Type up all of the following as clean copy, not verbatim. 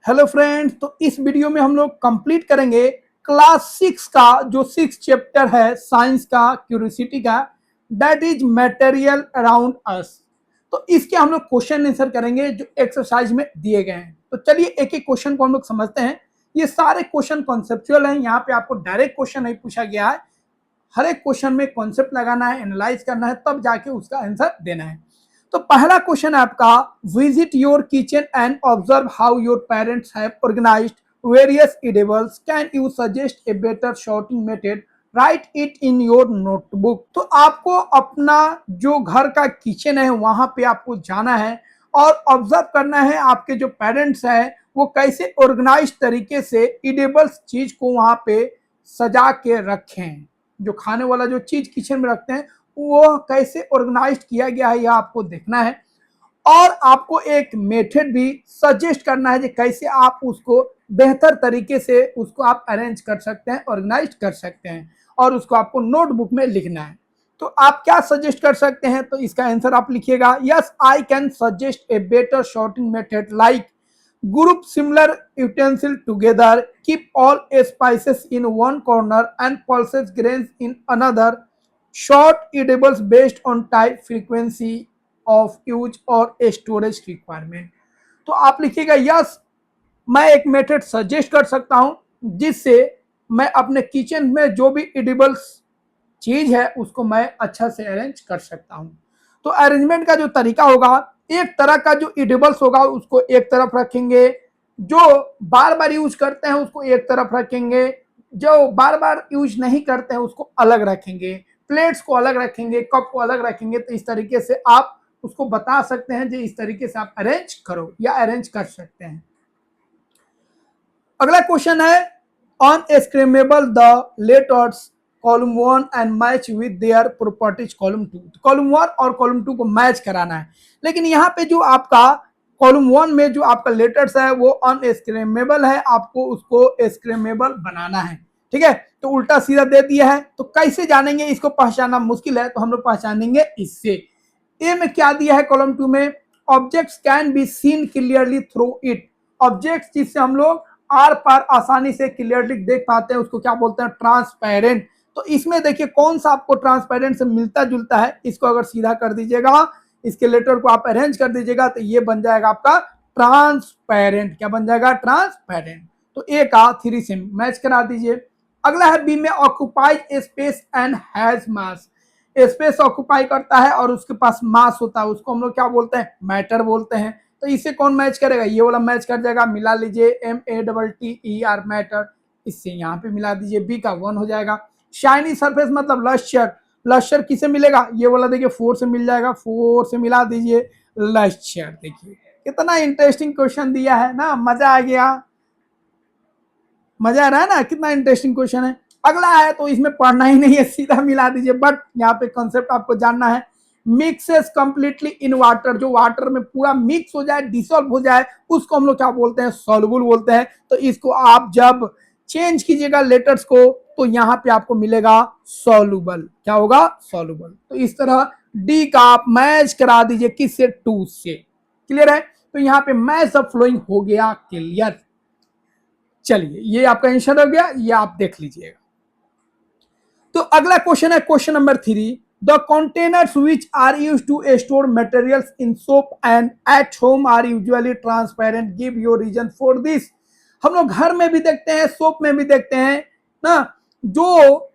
Hello friends, तो इस video में हम लोग कंप्लीट करेंगे क्लास 6 का जो 6 चैप्टर है साइंस का क्यूरियोसिटी का, that is material around us. तो इसके हम लोग क्वेश्चन आंसर करेंगे जो एक्सरसाइज में दिए गए हैं। तो चलिए एक एक क्वेश्चन को हम लोग समझते हैं। ये सारे क्वेश्चन कॉन्सेप्चुअल हैं, यहाँ पे आपको डायरेक्ट क्वेश्चन नहीं पूछा गया है। हर एक क्वेश्चन में कॉन्सेप्ट लगाना है, एनालाइज करना है, तब जाके उसका आंसर देना है। तो पहला क्वेश्चन है आपका, visit your kitchen and observe how your parents have organised various edibles, can you suggest a better sorting method, write it in your notebook. तो आपको अपना जो घर का किचन है वहां पे आपको जाना है और ऑब्जर्व करना है आपके जो पेरेंट्स हैं वो कैसे ऑर्गेनाइज तरीके से एडिबल्स चीज को वहां पे सजा के रखें। जो खाने वाला जो चीज किचन में रखते हैं वो कैसे ऑर्गेनाइज किया गया है यह आपको देखना है। और आपको एक मेथड भी सजेस्ट करना है कि कैसे आप उसको बेहतर तरीके से उसको आप अरेंज कर सकते हैं, ऑर्गेनाइज कर सकते हैं, और उसको आपको नोटबुक में लिखना है। तो आप क्या सजेस्ट कर सकते हैं, तो इसका आंसर आप लिखिएगा, yes I can suggest a better sorting method like group similar utensil together, keep all spices in one corner and pulses grains in another, short edibles based on type, frequency of use और storage requirement। तो आप लिखिएगा yes मैं एक method suggest कर सकता हूं जिससे मैं अपने किचन में जो भी एडिबल्स चीज है उसको मैं अच्छा से अरेंज कर सकता हूं। तो अरेंजमेंट का जो तरीका होगा, एक तरह का जो एडिबल्स होगा उसको एक तरफ रखेंगे, जो बार बार यूज करते हैं उसको एक तरफ रखेंगे, जो बार बार यूज नहीं करते हैं उसको अलग रखेंगे, प्लेट्स को अलग रखेंगे, कप को अलग रखेंगे। तो इस तरीके से आप उसको बता सकते हैं कि इस तरीके से आप अरेंज करो या अरेंज कर सकते हैं। अगला क्वेश्चन है, unscramble the letters column 1 and match with their properties column 2। Column 1 और कॉलम 2 को मैच कराना है, लेकिन यहाँ पे जो आपका कॉलम 1 में जो आपका लेटर्स है वो अनस्क्रीमेबल है, आपको उसको स्क्रीमेबल बनाना है। ठीक है, तो उल्टा सीधा दे दिया है, तो कैसे जानेंगे इसको, पहचानना मुश्किल है, तो हम लोग पहचानेंगे इससे। ए में क्या दिया है कॉलम 2 में, objects can be seen clearly through it. Objects जिससे हम लोग आर पार आसानी से क्लियरली देख पाते हैं उसको क्या बोलते हैं, ट्रांसपेरेंट। तो इसमें देखिए कौन सा आपको ट्रांसपेरेंट से मिलता जुलता है, इसको अगर सीधा कर दीजिएगा, इसके लेटर को आप अरेंज कर दीजिएगा तो ये बन जाएगा आपका ट्रांसपेरेंट। क्या बन जाएगा, ट्रांसपेरेंट। तो ए का 3 से मैच करा दीजिए। अगला है बी में, occupies space and has mass. Space occupy करता है और उसके पास मास होता है, उसको हम लोग क्या बोलते हैं, मैटर बोलते हैं। तो इसे कौन मैच करेगा, ये वाला मैच कर जाएगा, मिला लीजिए MATTER मैटर, इससे यहाँ पे मिला दीजिए, बी का 1 हो जाएगा। शाइनी सरफेस मतलब लश्चर, लश्चर किसे मिलेगा, ये वाला देखिए 4 से मिल जाएगा, 4 से मिला दीजिए लश्चर। देखिए कितना इंटरेस्टिंग क्वेश्चन दिया है ना, मजा आ गया, मजा आ रहा है ना, कितना इंटरेस्टिंग क्वेश्चन है। अगला है तो इसमें पढ़ना ही नहीं है, सीधा मिला दीजिए, बट यहाँ पे कॉन्सेप्ट आपको जानना है, मिक्सेस कंप्लीटली इन वाटर, जो वाटर में पूरा मिक्स हो जाए, डिसॉल्व हो जाए, उसको हम लोग क्या बोलते हैं, सॉल्युबल बोलते हैं। तो इसको आप जब चेंज कीजिएगा लेटर्स को तो यहाँ पे आपको मिलेगा सॉल्युबल। क्या होगा, सॉल्युबल। तो इस तरह डी का आप मैच करा दीजिए किससे, 2 से। क्लियर है, तो यहाँ पे मैच ऑफ फ्लोइंग हो गया क्लियर। चलिए ये आपका आंसर हो गया, ये आप देख लीजिएगा। तो अगला क्वेश्चन है question number 3, the containers which are used to store materials in shop and at home are usually transparent, give your reason for this. हम लोग घर में भी देखते हैं, सोप में भी देखते हैं ना, जो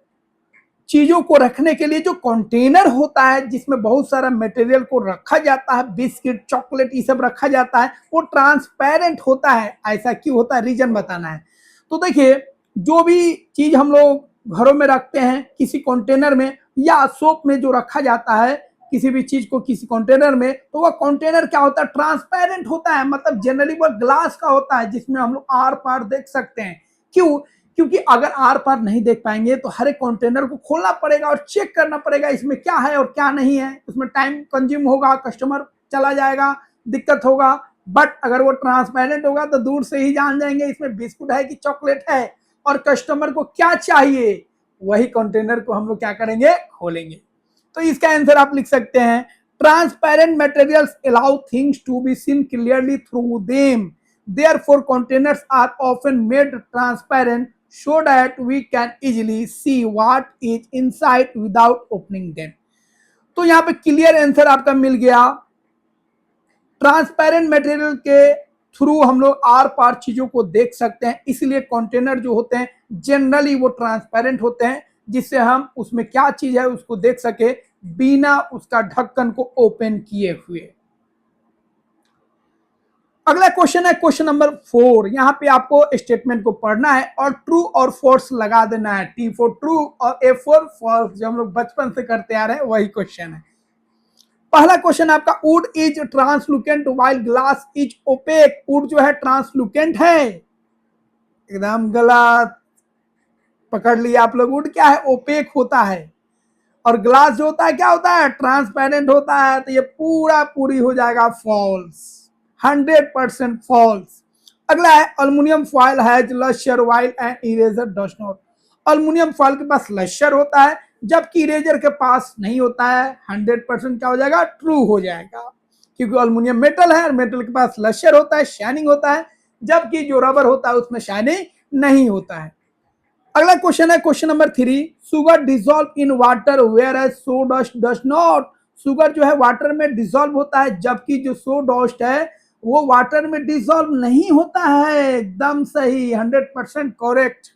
चीजों को रखने के लिए जो कंटेनर होता है जिसमें बहुत सारा मटेरियल को रखा जाता है, बिस्किट चॉकलेट ये सब रखा जाता है, वो ट्रांसपेरेंट होता है। ऐसा क्यों होता है, रीजन बताना है। तो देखिए जो भी चीज हम लोग घरों में रखते हैं किसी कंटेनर में या सोप में जो रखा जाता है किसी भी चीज को किसी कंटेनर में, तो वह कंटेनर क्या होता है, ट्रांसपेरेंट होता है, मतलब जनरली वो ग्लास का होता है जिसमें हम लोग आर पार देख सकते हैं। क्यों, क्योंकि अगर आर पार नहीं देख पाएंगे तो हर एक कंटेनर को खोलना पड़ेगा और चेक करना पड़ेगा इसमें क्या है और क्या नहीं है, उसमें टाइम कंज्यूम होगा, कस्टमर चला जाएगा, दिक्कत होगा। बट अगर वो ट्रांसपेरेंट होगा तो दूर से ही जान जाएंगे इसमें बिस्कुट है कि चॉकलेट है, और कस्टमर को क्या चाहिए वही कंटेनर को हम लोग क्या करेंगे, खोलेंगे। तो इसका आंसर आप लिख सकते हैं, transparent materials allow things to be seen clearly through them, Therefore, containers are often made transparent so that we can easily see what is inside without opening them. तो यहाँ पे क्लियर आंसर आपका मिल गया। Transparent material के through हम लोग are पार चीजों को देख सकते हैं, इसलिए कंटेनर जो होते हैं जनरली वो ट्रांसपेरेंट होते हैं, जिससे हम उसमें क्या चीज है उसको देख सके बिना उसका ढक्कन को ओपन किए हुए। अगला क्वेश्चन है क्वेश्चन नंबर 4। यहाँ पे आपको स्टेटमेंट को पढ़ना है और ट्रू और फॉल्स लगा देना है। टी फॉर ट्रू और ए फॉर फॉल्स, जो हम लोग बचपन से करते आ रहे हैं वही क्वेश्चन है। पहला क्वेश्चन आपका, wood is translucent while glass is opaque. Wood जो है ट्रांसलुकेंट है, एकदम गलत, पकड़ लिया आप लोग। वुड क्या है, ओपेक होता है, और ग्लास जो होता है क्या होता है, ट्रांसपेरेंट होता है। तो ये पूरी हो जाएगा फॉल्स, 100% फॉल्स। अगला है, aluminium foil has lustre while an eraser does not. Aluminium foil के पास लश्यर होता है जबकि इरेजर के पास नहीं होता है। 100% क्या हो जाएगा, ट्रू हो जाएगा, क्योंकि अल्युमिनियम मेटल है और मेटल के पास लश्यर होता है, शाइनिंग होता है, जबकि जो रबर होता है उसमें शाइनिंग नहीं होता है। अगला क्वेश्चन है question number 3, sugar dissolve in water whereas sawdust does not. Sugar जो है वाटर में डिसॉल्व होता है जबकि जो सोडस्ट है वो वाटर में डिसॉल्व नहीं होता है। एकदम सही, 100% करेक्ट।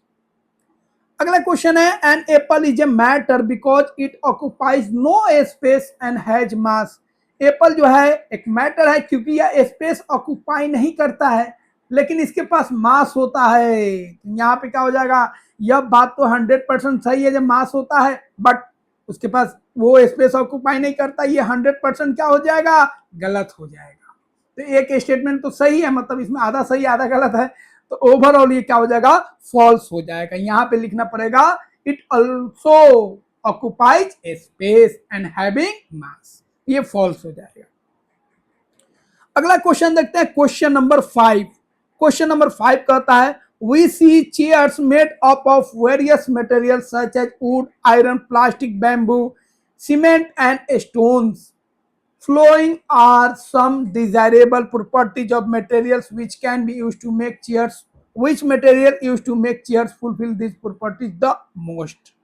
अगला क्वेश्चन है, an apple is a matter because it occupies no space and has mass. Apple जो है एक मैटर है क्योंकि यह स्पेस ऑक्युपाई नहीं करता है, लेकिन इसके पास मास होता है। यहाँ पे क्या हो जाएगा, यह बात तो 100% सही है जब मास होता है, बट उसके पास वो स्पेस ऑक्युपाई नहीं करता, ये 100% क्या हो जाएगा, गलत हो जाएगा। तो एक स्टेटमेंट तो सही है, मतलब इसमें आधा सही आधा गलत है, तो ओवरऑल ये क्या हो जाएगा, फॉल्स हो जाएगा। यहाँ पे लिखना पड़ेगा, it also occupies A space and having mass, ये फॉल्स हो जाएगा। अगला क्वेश्चन देखते हैं क्वेश्चन नंबर 5। क्वेश्चन नंबर 5 कहता है, we see chairs made up of various materials such as wood, iron, plastic, bamboo, cement and stones. Flowing are some desirable properties of materials which can be used to make chairs. Which material used to make chairs fulfill these properties the most?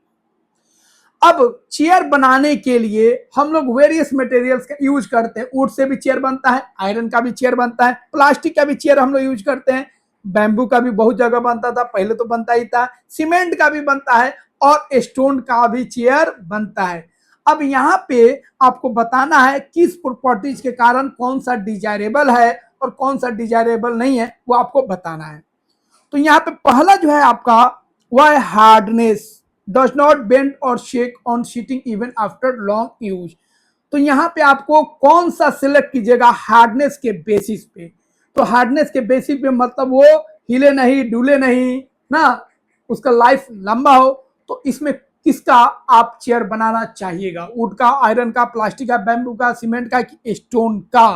अब chair बनाने के लिए हम लोग various materials का use करते हैं। Would say भी चेयर बनता है, आयरन का भी चेयर बनता है, प्लास्टिक का भी चेयर हम लोग यूज करते हैं, बैम्बू का भी बहुत जगह बनता था, पहले तो बनता ही था, सीमेंट का भी बनता है और स्टोन का भी चेयर बनता है। अब यहाँ पे आपको बताना है किस प्रॉपर्टीज के कारण कौन सा डिजायरेबल है और कौन सा डिजायरेबल नहीं है, वो आपको बताना है। तो यहाँ पे पहला जो है आपका वह है हार्डनेस, डज नॉट बेंड और shake on seating even after long use. तो यहाँ पे आपको कौन सा सिलेक्ट कीजिएगा, हार्डनेस के बेसिस पे। तो हार्डनेस के बेसिस पे मतलब वो हिले नहीं, डूले नहीं ना, उसका लाइफ लंबा हो। तो इसमें किसका आप चेयर बनाना चाहिएगा, वुड का, आयरन का, प्लास्टिक का, बैम्बू का, सीमेंट का, स्टोन का।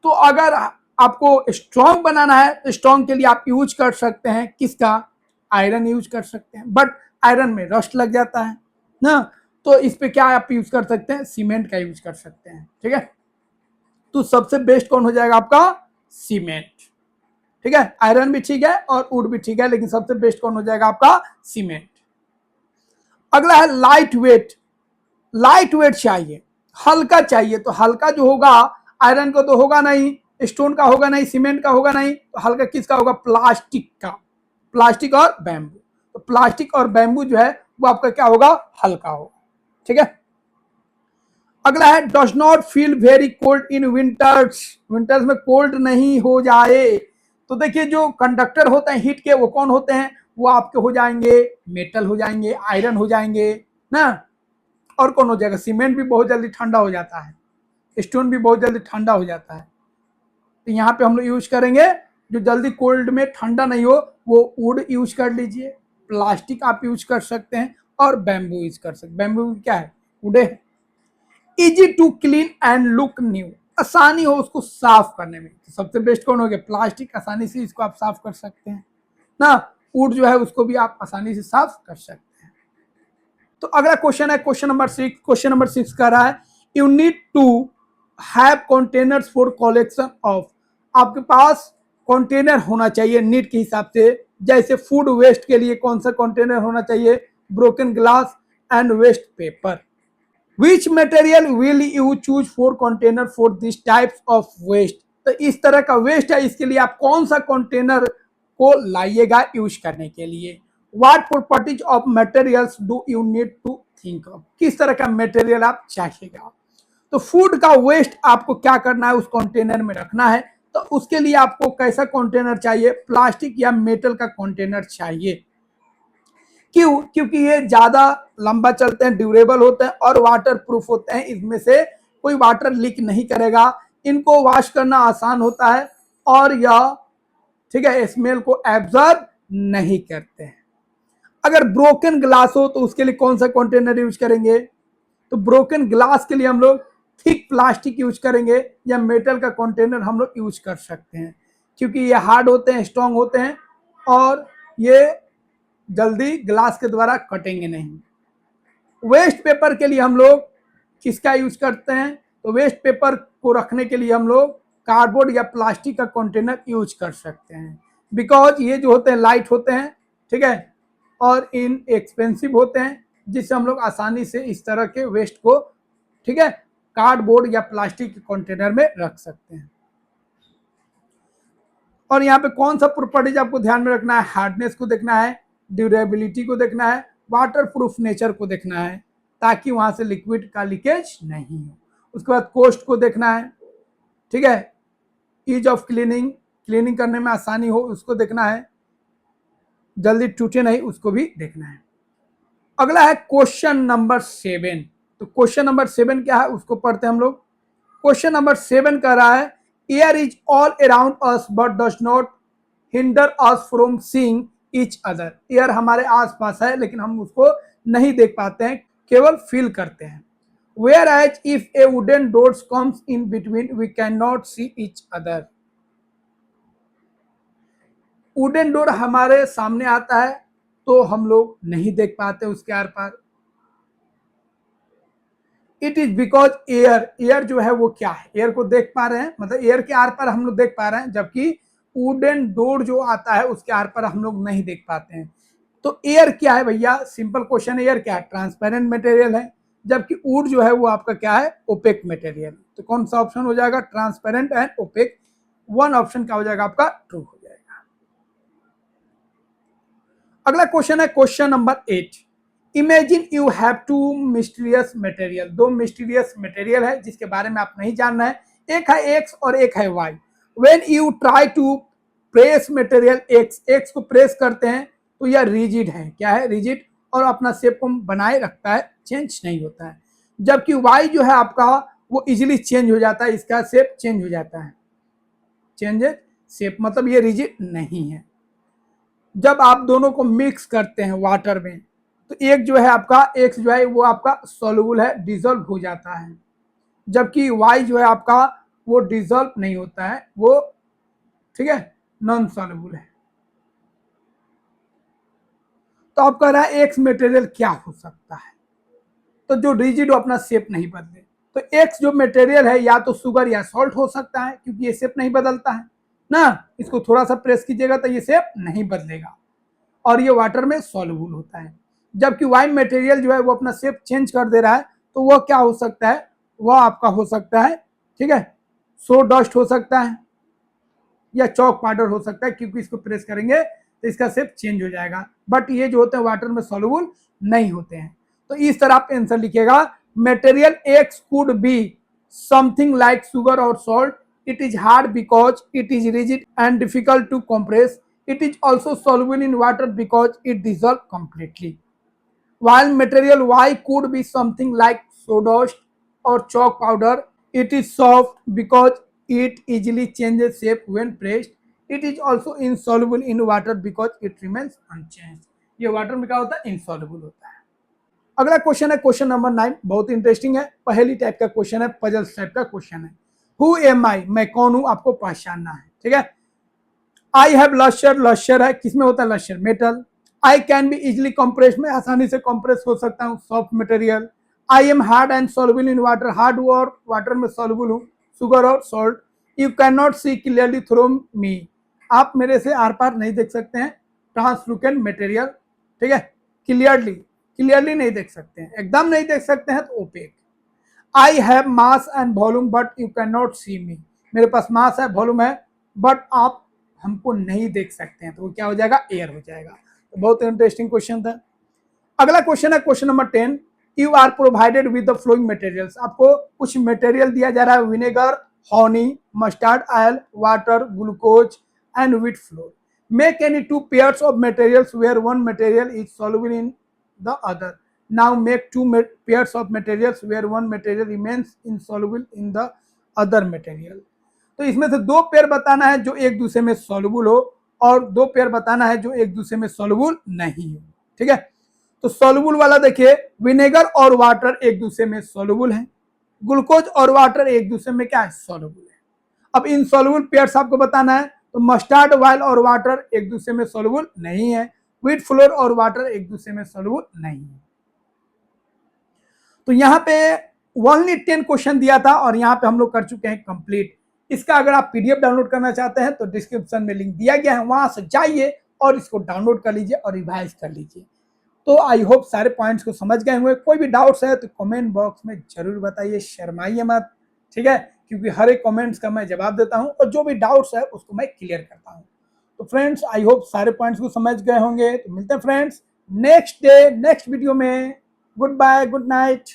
तो अगर आपको स्ट्रॉन्ग बनाना है तो स्ट्रॉन्ग के लिए आप यूज कर सकते हैं किसका, आयरन यूज कर सकते हैं, बट आयरन में रस्ट लग जाता है ना, तो इस पे क्या आप यूज कर सकते हैं, सीमेंट का यूज कर सकते हैं। ठीक है, तो सबसे बेस्ट कौन हो जाएगा आपका, सीमेंट। ठीक है, आयरन भी ठीक है और वुड भी ठीक है, लेकिन सबसे बेस्ट कौन हो जाएगा आपका, सीमेंट। अगला है लाइट वेट। लाइट वेट चाहिए, हल्का चाहिए। तो हल्का जो होगा आयरन को तो होगा नहीं, स्टोन का होगा नहीं, सीमेंट का होगा नहीं, तो हल्का किसका होगा, प्लास्टिक का। प्लास्टिक और बैम्बू, तो प्लास्टिक और बैम्बू जो है वो आपका क्या होगा, हल्का होगा। ठीक है, अगला है does not feel very cold in winters. Winters में कोल्ड नहीं हो जाए। तो देखिए जो कंडक्टर होते हैं हीट के, वो कौन होते हैं, वो आपके हो जाएंगे मेटल हो जाएंगे, आयरन हो जाएंगे ना, और कौन हो जाएगा, सीमेंट भी बहुत जल्दी ठंडा हो जाता है, स्टोन भी बहुत जल्दी ठंडा हो जाता है। तो यहाँ पे हम लोग यूज करेंगे जो जल्दी कोल्ड में ठंडा नहीं हो, वो वुड यूज कर लीजिए, प्लास्टिक आप यूज कर सकते हैं और बैम्बू यूज कर सकते हैं। बैम्बू क्या है, वुड है। Easy to clean and look new, आसानी हो उसको साफ करने में, तो सबसे बेस्ट कौन हो गया, प्लास्टिक। आसानी से इसको आप साफ कर सकते हैं ना, वुड जो है उसको भी आप आसानी से साफ कर सकते हैं। तो अगला क्वेश्चन है क्वेश्चन नंबर 6। क्वेश्चन नंबर 6 कह रहा है, you need to have containers for collection of. आपके पास कंटेनर होना चाहिए नीड के हिसाब से। जैसे फूड वेस्ट के लिए कौन सा कंटेनर होना चाहिए, broken glass and waste paper. Which material will you choose for container for this types of waste. तो इस तरह का वेस्ट है, इसके लिए आप कौन सा कंटेनर को लाइएगा यूज करने के लिए। What properties of materials do you need to think of, किस तरह का मटेरियल आप चाहिएगा। तो फूड का वेस्ट आपको क्या करना है, उस कंटेनर में रखना है। तो उसके लिए आपको कैसा कंटेनर चाहिए, प्लास्टिक या मेटल का कंटेनर चाहिए। क्यों, क्योंकि ये ज्यादा लंबा चलते हैं, ड्यूरेबल होते हैं और वाटर प्रूफ होते हैं। इसमें से कोई वाटर लीक नहीं करेगा, इनको वॉश करना आसान होता है और यह ठीक है स्मेल को एब्जॉर्ब नहीं करते हैं। अगर ब्रोकन ग्लास हो तो उसके लिए कौन सा कंटेनर यूज करेंगे, तो ब्रोकन ग्लास के लिए हम लोग थिक प्लास्टिक यूज करेंगे या मेटल का कंटेनर हम लोग यूज कर सकते हैं, क्योंकि ये हार्ड होते हैं, स्ट्रांग होते हैं और ये जल्दी ग्लास के द्वारा कटेंगे नहीं। वेस्ट पेपर के लिए हम लोग किसका यूज करते हैं, तो वेस्ट पेपर को रखने के लिए हम लोग कार्डबोर्ड या प्लास्टिक का कंटेनर यूज कर सकते हैं। बिकॉज ये जो होते हैं लाइट होते हैं, ठीक है, और इन एक्सपेंसिव होते हैं, जिससे हम लोग आसानी से इस तरह के वेस्ट को ठीक है कार्डबोर्ड या प्लास्टिक के कंटेनर में रख सकते हैं। और यहाँ पे कौन सा प्रॉपर्टीज आपको ध्यान में रखना है, हार्डनेस को देखना है, ड्यूरेबिलिटी को देखना है, वाटर प्रूफ नेचर को देखना है, ताकि वहां से लिक्विड का लीकेज नहीं हो। उसके बाद कॉस्ट को देखना है, ठीक है, ईज ऑफ क्लीनिंग, क्लीनिंग करने में आसानी हो उसको देखना है, जल्दी टूटे नहीं उसको भी देखना है। अगला है क्वेश्चन नंबर 7। तो क्वेश्चन नंबर 7 क्या है उसको पढ़ते हैं हम लोग। क्वेश्चन नंबर 7 कह रहा है air is all around us but does not hinder us from seeing each other. Air हमारे आसपास है लेकिन हम उसको नहीं देख पाते हैं, केवल फील करते हैं। Whereas if a wooden doors comes in between we can not see each other. Wooden door हमारे सामने आता है तो हम लोग नहीं देख पाते उसके आर पार। It is because air, air जो है वो क्या है, एयर को देख पा रहे हैं, मतलब एयर के आर पार हम लोग देख पा रहे हैं, जबकि वुडन डोर जो आता है उसके आर पार हम लोग नहीं देख पाते हैं। तो एयर क्या है भैया, सिंपल क्वेश्चन, एयर क्या है, ट्रांसपेरेंट मटेरियल है, जबकि वुड जो है वो आपका क्या है, ओपेक मटेरियल। तो कौन सा ऑप्शन हो जाएगा, transparent and opaque. One option क्या हो जाएगा आपका, ट्रू हो जाएगा। अगला क्वेश्चन है question number 8। Imagine you have two mysterious material. दो मिस्टीरियस मटेरियल है जिसके बारे में आप नहीं जानना है, एक है एक्स और एक है y. When you try to press material x, x को प्रेस करते हैं तो यह रिजिड है, क्या है, रिजिड, और अपना शेप को बनाए रखता है, चेंज नहीं होता है। जबकि वाई जो है आपका वो इजीली चेंज हो जाता है, इसका शेप चेंज हो जाता है, चेंज शेप, मतलब ये रिजिड नहीं है। जब आप दोनों को मिक्स करते हैं वाटर में तो एक जो है आपका एक्स जो है वो आपका सोल्यूबल है, डिजोल्व हो जाता है, जबकि वाई जो है आपका वो डिजोल्व नहीं होता है, वो ठीक है नॉन सोल्यूबल है। तो आप कह रहा है एक्स मटेरियल क्या हो सकता है, तो जो रिजिड अपना शेप नहीं बदले। तो एक्स जो मटेरियल है या तो शुगर या सॉल्ट हो सकता है, क्योंकि ये शेप नहीं बदलता है ना, इसको थोड़ा सा प्रेस कीजिएगा तो ये शेप नहीं बदलेगा, और ये वाटर में सॉल्युबल होता है। जबकि वाइन मटेरियल जो है वो अपना शेप चेंज कर दे रहा है, तो वह क्या हो सकता है, वह आपका हो सकता है ठीक है सो डस्ट हो सकता है या चौक पाउडर हो सकता है, क्योंकि इसको प्रेस करेंगे तो इसका शेप चेंज हो जाएगा। बट ये जो होते हैं वाटर में सॉल्युबल नहीं होते हैं। तो इस तरह आप आंसर लिखिएगा, material x could be something like sugar और salt, it is hard because it is rigid and difficult to compress. It is also soluble in water because it dissolves completely. While material Y could be something like sawdust or chalk powder, it is soft because it easily changes shape when pressed. It is also insoluble in water because it remains unchanged. ये water में क्या होता है, insoluble होता है। अगला question है question number 9, बहुत इंटरेस्टिंग है, पहली टाइप का क्वेश्चन है, पजल टाइप का क्वेश्चन है। हु एम आई, मैं कौन हूं, आपको पहचानना है, ठीक है। आई हैव लश्यर, लश्यर है, किसमें होता है lustre, metal. I can be easily compress, में आसानी से कंप्रेस हो सकता हूँ, soft material. I am hard and soluble in water, hard और वाटर में सॉल्युबल हूँ, शुगर और salt. You can not see clearly through me, आप मेरे से आर पार नहीं देख सकते हैं, ट्रांसलूकेंट मटेरियल, ठीक है, क्लियरली नहीं देख सकते हैं, एकदम नहीं देख सकते हैं तो opaque. I have mass and volume but you can not see me, मेरे पास मास है, वॉल्यूम है, बट आप हमको नहीं देख सकते हैं, तो वो क्या हो जाएगा, एयर हो जाएगा। तो बहुत इंटरेस्टिंग क्वेश्चन था। अगला क्वेश्चन है question number 10, you are provided with the following materials, आपको कुछ मटेरियल दिया जा रहा है, vinegar, honey, mustard oil, water, glucose and wheat flour. Make any two pairs of materials where one material is soluble in the other. Now make two pairs of materials where one material remains insoluble in the other material. तो इसमें से दो pair बताना है जो एक दूसरे में सॉल्युबल हो, और दो पेयर बताना है जो एक दूसरे में सॉल्युबल नहीं हो, ठीक है। तो सॉल्युबल वाला देखिए, विनेगर और वाटर एक दूसरे में सॉल्युबल है, ग्लूकोज और वाटर एक दूसरे में क्या है, सॉल्युबल है। अब इन सॉल्युबल पेयर्स आपको बताना है, तो मस्टर्ड ऑयल और वाटर एक दूसरे में सॉल्युबल नहीं है, व्हीट फ्लोर और वाटर एक दूसरे में सॉल्युबल नहीं है। तो यहाँ पे ओनली 10 क्वेश्चन दिया था और यहाँ पे हम लोग कर चुके हैं कंप्लीट। इसका अगर आप पीडीएफ डाउनलोड करना चाहते हैं तो डिस्क्रिप्शन में लिंक दिया गया है, वहां से जाइए और इसको डाउनलोड कर लीजिए और रिवाइज कर लीजिए। तो आई होप सारे पॉइंट्स को समझ गए होंगे। कोई भी डाउट्स है तो कमेंट बॉक्स में जरूर बताइए, शर्माइए मत, ठीक है, क्योंकि हर एक कमेंट्स का मैं जवाब देता हूं और जो भी डाउट्स है उसको मैं क्लियर करता हूं। तो फ्रेंड्स आई होप सारे पॉइंट्स को समझ गए होंगे। तो मिलते हैं friends next day next video में। Good bye, good night.